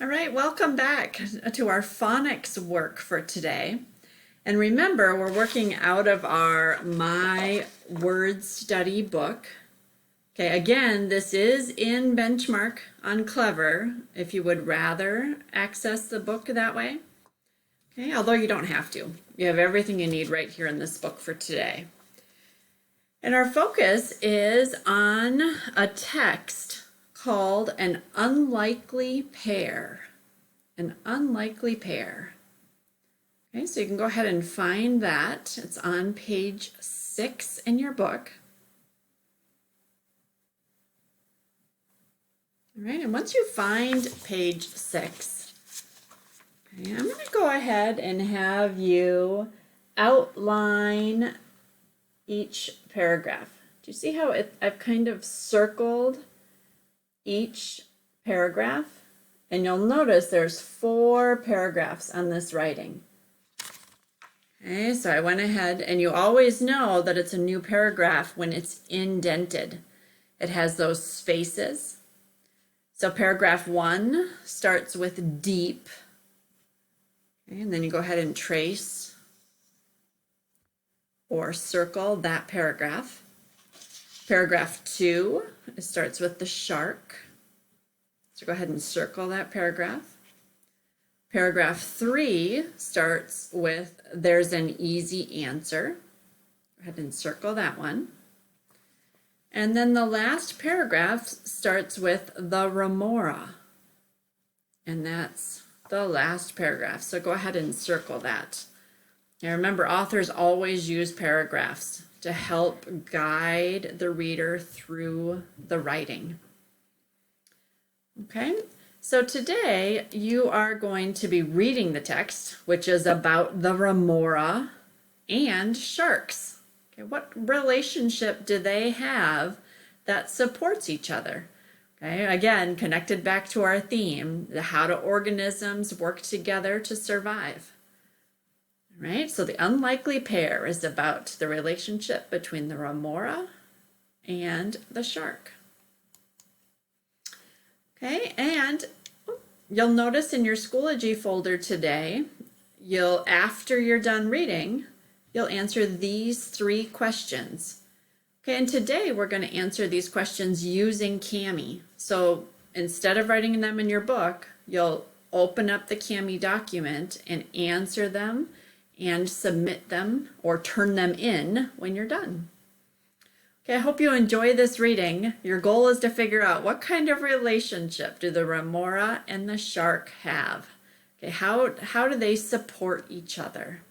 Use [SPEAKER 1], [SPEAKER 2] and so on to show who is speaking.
[SPEAKER 1] All right, welcome back to our phonics work for today. And remember, we're working out of our My Word Study book. Okay, again, this is in Benchmark on Clever, if you would rather access the book that way. Okay, although you don't have to. You have everything you need right here in this book for today. And our focus is on a text called An Unlikely Pair. An unlikely pair. Okay, so you can go ahead and find that. It's on page 6 in your book. All right, and once you find page 6, okay, I'm going to go ahead and have you outline each paragraph. Do you see how I've kind of circled each paragraph? And you'll notice there's 4 paragraphs on this writing. Okay, so I went ahead, and you always know that it's a new paragraph when it's indented. It has those spaces. So paragraph 1 starts with deep. Okay, and then you go ahead and trace or circle that paragraph. Paragraph 2, it starts with the shark. So go ahead and circle that paragraph. Paragraph 3 starts with there's an easy answer. Go ahead and circle that one. And then the last paragraph starts with the remora. And that's the last paragraph. So go ahead and circle that. Now remember, authors always use paragraphs to help guide the reader through the writing. Okay, so today you are going to be reading the text, which is about the remora and sharks. Okay, what relationship do they have that supports each other? Okay, again, connected back to our theme, how do organisms work together to survive? All right, so the unlikely pair is about the relationship between the remora and the shark. Okay, and you'll notice in your Schoology folder today, after you're done reading, you'll answer these 3 questions. Okay, and today we're going to answer these questions using Kami. So instead of writing them in your book, you'll open up the Kami document and answer them and submit them or turn them in when you're done. Okay, I hope you enjoy this reading. Your goal is to figure out what kind of relationship do the remora and the shark have. Okay, how do they support each other?